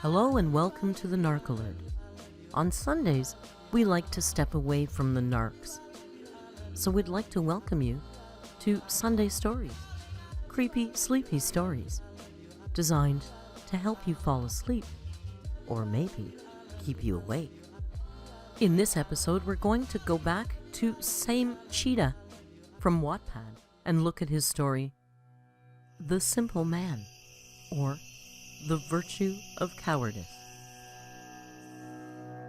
Hello and welcome to the Narc Alert. On Sundays, we like to step away from the narcs. So we'd like to welcome you to Sunday Stories, creepy, sleepy stories, designed to help you fall asleep, or maybe keep you awake. In this episode, we're going to go back to saimcheeda from Wattpad and look at his story, The Simple Man, or The Virtue of Cowardice.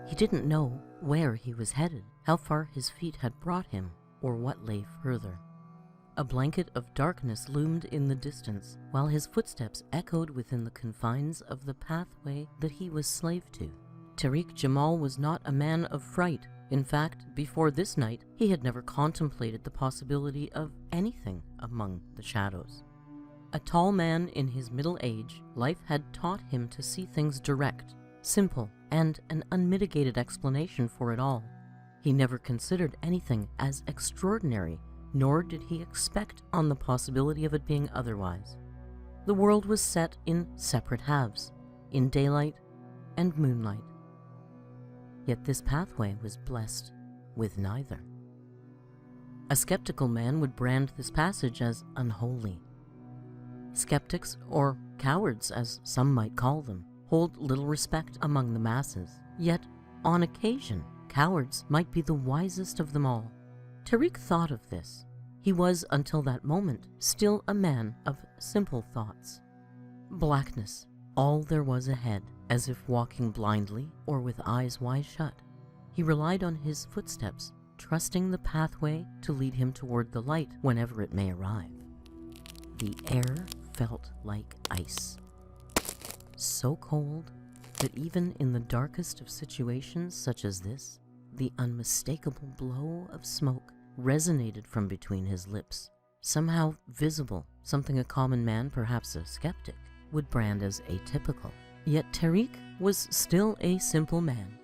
He didn't know where he was headed, how far his feet had brought him, or what lay further. A blanket of darkness loomed in the distance, while his footsteps echoed within the confines of the pathway that he was slave to. Tariq Jamal was not a man of fright. In fact, before this night, he had never contemplated the possibility of anything among the shadows. A tall man in his middle age, life had taught him to see things direct, simple, and an unmitigated explanation for it all. He never considered anything as extraordinary, nor did he expect on the possibility of it being otherwise. The world was set in separate halves, in daylight and moonlight. Yet this pathway was blessed with neither. A skeptical man would brand this passage as unholy. Skeptics, or cowards as some might call them, hold little respect among the masses. Yet, on occasion, cowards might be the wisest of them all. Tariq thought of this. He was, until that moment, still a man of simple thoughts. Blackness, all there was ahead, as if walking blindly or with eyes wide shut. He relied on his footsteps, trusting the pathway to lead him toward the light whenever it may arrive. The air felt like ice, so cold that even in the darkest of situations such as this, the unmistakable blow of smoke resonated from between his lips, somehow visible, something a common man, perhaps a skeptic, would brand as atypical. Yet Tariq was still a simple man.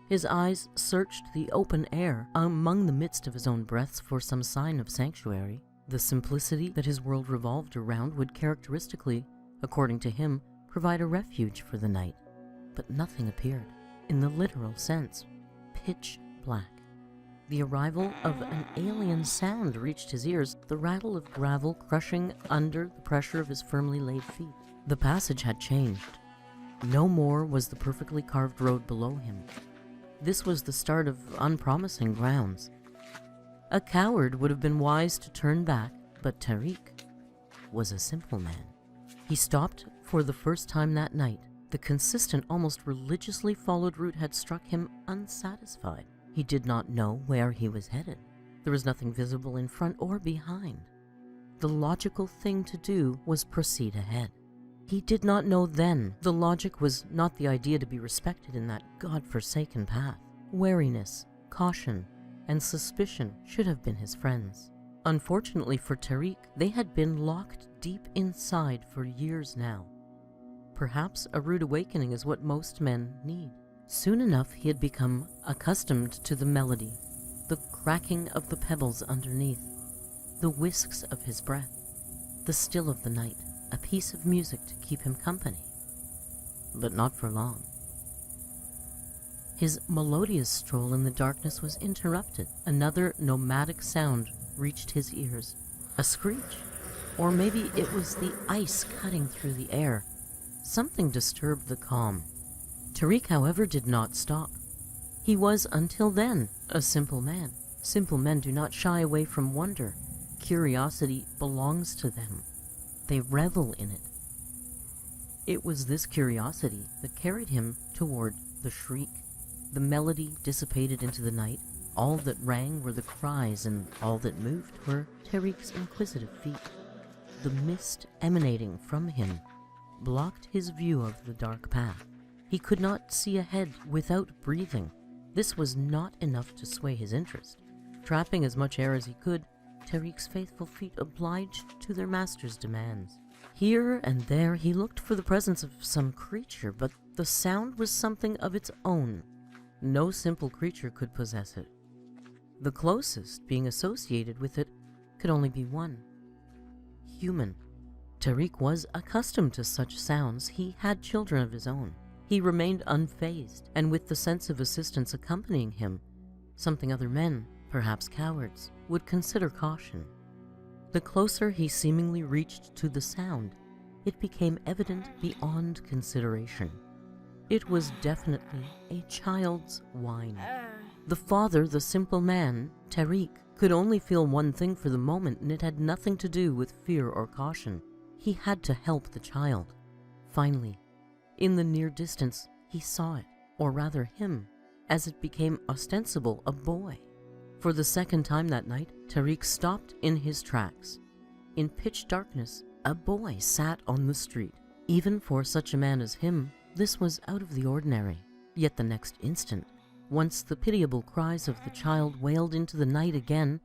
His eyes searched the open air among the midst of his own breaths for some sign of sanctuary. The simplicity that his world revolved around would characteristically, according to him, provide a refuge for the night. But nothing appeared. In the literal sense, pitch black. The arrival of an alien sound reached his ears, the rattle of gravel crushing under the pressure of his firmly laid feet. The passage had changed. No more was the perfectly carved road below him. This was the start of unpromising grounds. A coward would have been wise to turn back, but Tariq was a simple man. He stopped for the first time that night. The consistent, almost religiously followed route had struck him unsatisfied. He did not know where he was headed. There was nothing visible in front or behind. The logical thing to do was proceed ahead. He did not know then the logic was not the idea to be respected in that God-forsaken path. Wariness, caution, and suspicion should have been his friends. Unfortunately for Tariq, they had been locked deep inside for years now. Perhaps a rude awakening is what most men need. Soon enough, he had become accustomed to the melody, the cracking of the pebbles underneath, the whisks of his breath, the still of the night, a piece of music to keep him company. But not for long. His melodious stroll in the darkness was interrupted. Another nomadic sound reached his ears. A screech. Or maybe it was the ice cutting through the air. Something disturbed the calm. Tariq, however, did not stop. He was, until then, a simple man. Simple men do not shy away from wonder. Curiosity belongs to them. They revel in it. It was this curiosity that carried him toward the shriek. The melody dissipated into the night. All that rang were the cries, and all that moved were Tariq's inquisitive feet. The mist emanating from him blocked his view of the dark path. He could not see ahead without breathing. This was not enough to sway his interest. Trapping as much air as he could, Tariq's faithful feet obliged to their master's demands. Here and there he looked for the presence of some creature, but the sound was something of its own. No simple creature could possess it. The closest being associated with it could only be one. Human. Tariq was accustomed to such sounds. He had children of his own. He remained unfazed, and with the sense of assistance accompanying him, something other men, perhaps cowards, would consider caution. The closer he seemingly reached to the sound, it became evident beyond consideration. It was definitely a child's whine. The father, the simple man, Tariq, could only feel one thing for the moment, and it had nothing to do with fear or caution. He had to help the child. Finally, in the near distance, he saw it, or rather him, as it became ostensible a boy. For the second time that night, Tariq stopped in his tracks. In pitch darkness, a boy sat on the street. Even for such a man as him, this was out of the ordinary. Yet the next instant, once the pitiable cries of the child wailed into the night again,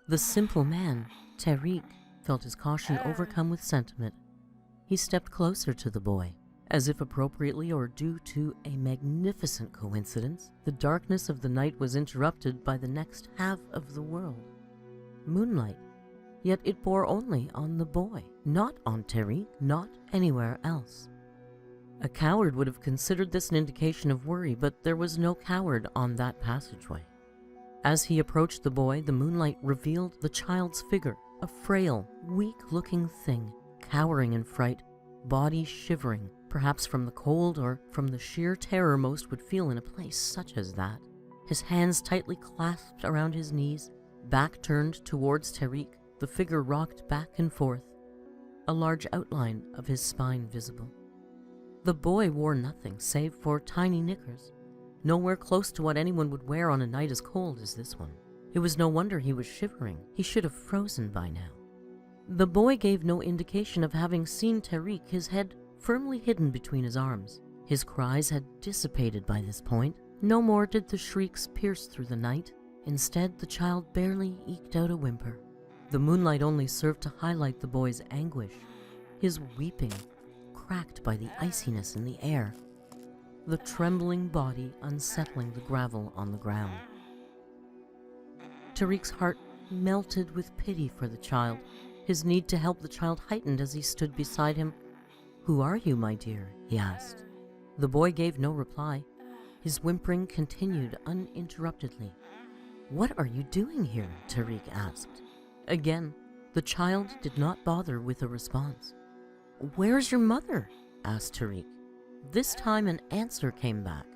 the simple man, Tariq, felt his caution overcome with sentiment. He stepped closer to the boy. As if appropriately or due to a magnificent coincidence, the darkness of the night was interrupted by the next half of the world. Moonlight. Yet it bore only on the boy, not on Tariq, not anywhere else. A coward would have considered this an indication of worry, but there was no coward on that passageway. As he approached the boy, the moonlight revealed the child's figure, a frail, weak-looking thing, cowering in fright, body shivering, perhaps from the cold or from the sheer terror most would feel in a place such as that. His hands tightly clasped around his knees, back turned towards Tariq, the figure rocked back and forth, a large outline of his spine visible. The boy wore nothing save for tiny knickers, nowhere close to what anyone would wear on a night as cold as this one. It was no wonder he was shivering. He should have frozen by now. The boy gave no indication of having seen Tariq, his head firmly hidden between his arms. His cries had dissipated by this point. No more did the shrieks pierce through the night. Instead, the child barely eked out a whimper. The moonlight only served to highlight the boy's anguish, his weeping, cracked by the iciness in the air, the trembling body unsettling the gravel on the ground. Tariq's heart melted with pity for the child. His need to help the child heightened as he stood beside him. "Who are you, my dear?" he asked. The boy gave no reply. His whimpering continued uninterruptedly. "What are you doing here?" Tariq asked. Again, the child did not bother with a response. "Where's your mother?" asked Tariq. This time an answer came back.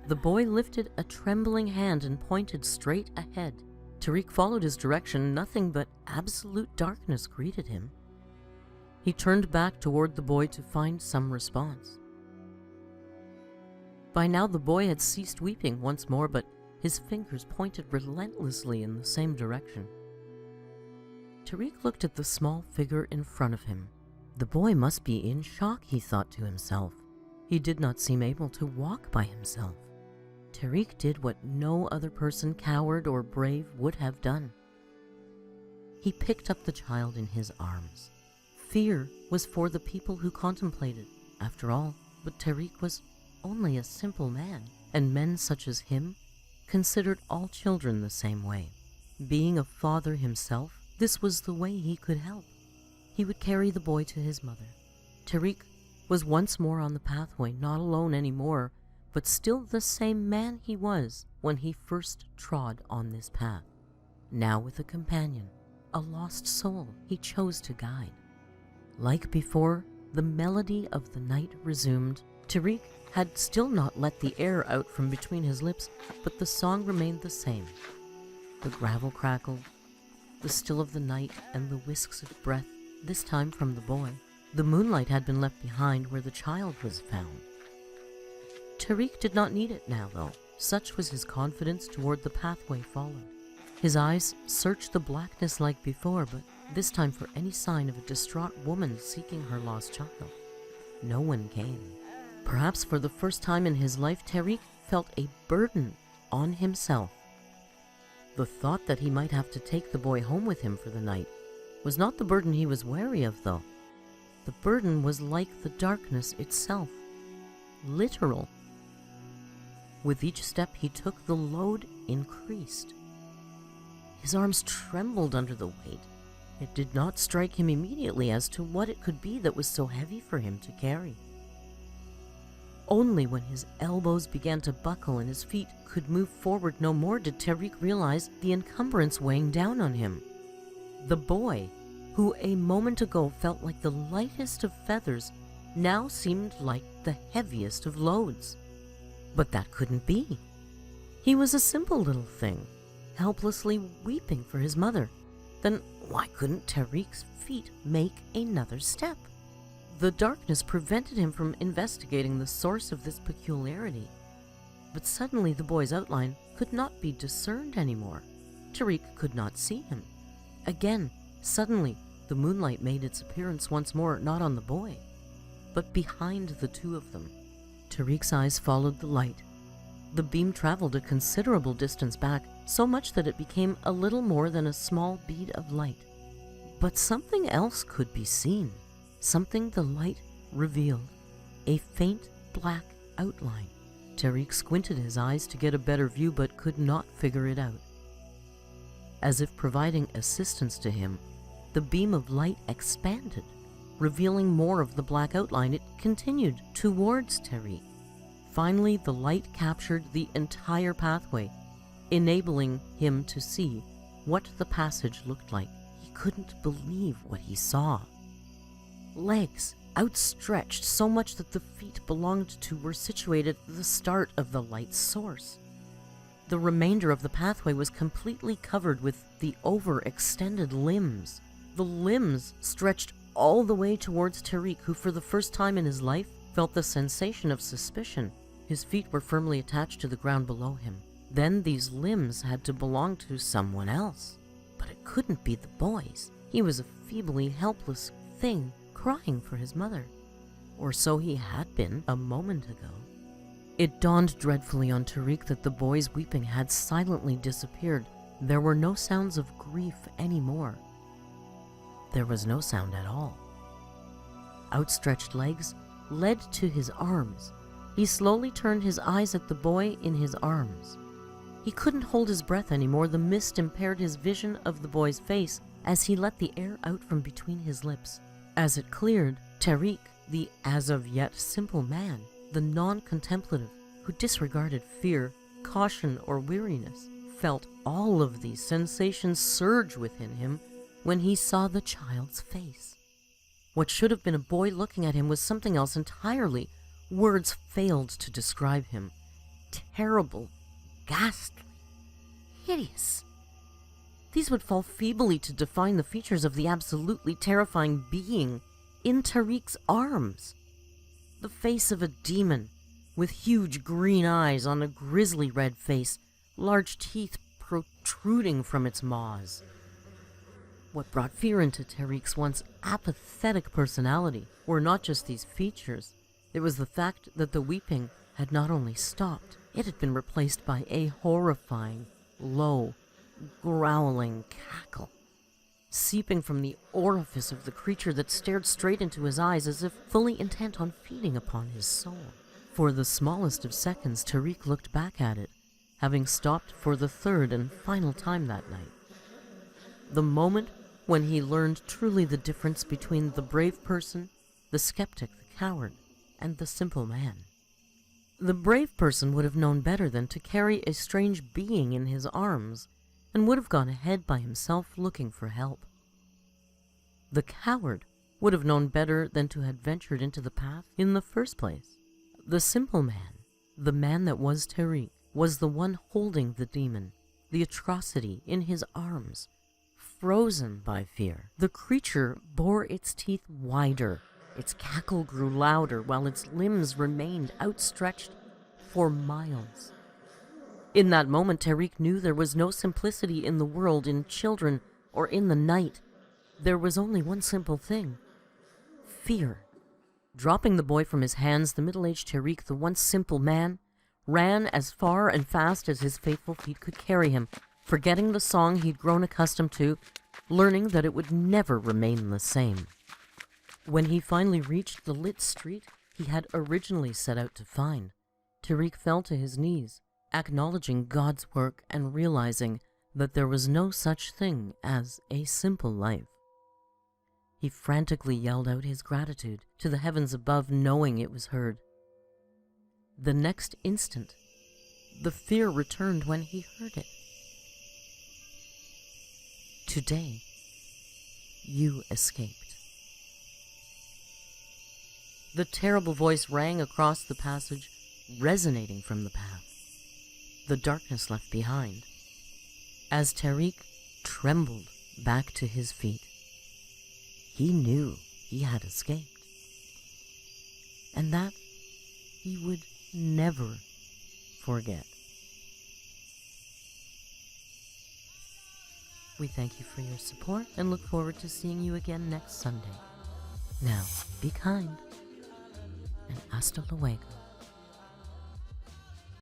The boy lifted a trembling hand and pointed straight ahead. Tariq followed his direction. Nothing but absolute darkness greeted him. He turned back toward the boy to find some response. By now the boy had ceased weeping once more, but his fingers pointed relentlessly in the same direction. Tariq looked at the small figure in front of him. The boy must be in shock, he thought to himself. He did not seem able to walk by himself. Tariq did what no other person, coward or brave, would have done. He picked up the child in his arms. Fear was for the people who contemplated, after all, but Tariq was only a simple man, and men such as him considered all children the same way. Being a father himself, this was the way he could help. He would carry the boy to his mother. Tariq was once more on the pathway, not alone anymore, but still the same man he was when he first trod on this path. Now with a companion, a lost soul he chose to guide. Like before, the melody of the night resumed. Tariq had still not let the air out from between his lips, but the song remained the same. The gravel crackled, the still of the night, and the whisks of breath, this time from the boy. The moonlight had been left behind where the child was found. Tariq did not need it now, though. Such was his confidence toward the pathway followed. His eyes searched the blackness like before, but this time for any sign of a distraught woman seeking her lost child. No one came. Perhaps for the first time in his life, Tariq felt a burden on himself. The thought that he might have to take the boy home with him for the night was not the burden he was wary of, though. The burden was like the darkness itself, literal. With each step he took, the load increased. His arms trembled under the weight. It did not strike him immediately as to what it could be that was so heavy for him to carry. Only when his elbows began to buckle and his feet could move forward no more did Tariq realize the encumbrance weighing down on him. The boy, who a moment ago felt like the lightest of feathers, now seemed like the heaviest of loads. But that couldn't be. He was a simple little thing, helplessly weeping for his mother. Then why couldn't Tariq's feet make another step? The darkness prevented him from investigating the source of this peculiarity. But suddenly the boy's outline could not be discerned anymore. Tariq could not see him. Again, suddenly, the moonlight made its appearance once more, not on the boy, but behind the two of them. Tariq's eyes followed the light. The beam traveled a considerable distance back, so much that it became a little more than a small bead of light. But something else could be seen, something the light revealed, a faint black outline. Tariq squinted his eyes to get a better view, but could not figure it out. As if providing assistance to him, the beam of light expanded, revealing more of the black outline. It continued towards Tariq. Finally, the light captured the entire pathway, enabling him to see what the passage looked like. He couldn't believe what he saw. Legs outstretched so much that the feet belonged to were situated at the start of the light's source. The remainder of the pathway was completely covered with the overextended limbs. The limbs stretched all the way towards Tariq, who for the first time in his life felt the sensation of suspicion. His feet were firmly attached to the ground below him. Then these limbs had to belong to someone else. But it couldn't be the boy's. He was a feebly helpless thing crying for his mother. Or so he had been a moment ago. It dawned dreadfully on Tariq that the boy's weeping had silently disappeared. There were no sounds of grief anymore. There was no sound at all. Outstretched legs led to his arms. He slowly turned his eyes at the boy in his arms. He couldn't hold his breath anymore. The mist impaired his vision of the boy's face as he let the air out from between his lips. As it cleared, Tariq, the as of yet simple man, the non-contemplative, who disregarded fear, caution, or weariness, felt all of these sensations surge within him when he saw the child's face. What should have been a boy looking at him was something else entirely. Words failed to describe him. Terrible, ghastly, hideous. These would fall feebly to define the features of the absolutely terrifying being in Tariq's arms. The face of a demon, with huge green eyes on a grisly red face, large teeth protruding from its maws. What brought fear into Tariq's once apathetic personality were not just these features. It was the fact that the weeping had not only stopped, it had been replaced by a horrifying, low, growling cackle, seeping from the orifice of the creature that stared straight into his eyes as if fully intent on feeding upon his soul. For the smallest of seconds, Tariq looked back at it, having stopped for the third and final time that night. The moment when he learned truly the difference between the brave person, the skeptic, the coward, and the simple man. The brave person would have known better than to carry a strange being in his arms, and would have gone ahead by himself looking for help. The coward would have known better than to have ventured into the path in the first place. The simple man, the man that was Tariq, was the one holding the demon, the atrocity in his arms, frozen by fear. The creature bore its teeth wider. Its cackle grew louder while its limbs remained outstretched for miles. In that moment, Tariq knew there was no simplicity in the world, in children, or in the night. There was only one simple thing: fear. Dropping the boy from his hands, the middle-aged Tariq, the once simple man, ran as far and fast as his faithful feet could carry him, forgetting the song he'd grown accustomed to, learning that it would never remain the same. When he finally reached the lit street he had originally set out to find, Tariq fell to his knees, acknowledging God's work and realizing that there was no such thing as a simple life. He frantically yelled out his gratitude to the heavens above, knowing it was heard. The next instant, the fear returned when he heard it. Today, you escaped. The terrible voice rang across the passage, resonating from the path, the darkness left behind, as Tariq trembled back to his feet. He knew he had escaped, and that he would never forget. We thank you for your support and look forward to seeing you again next Sunday. Now, be kind, and hasta luego.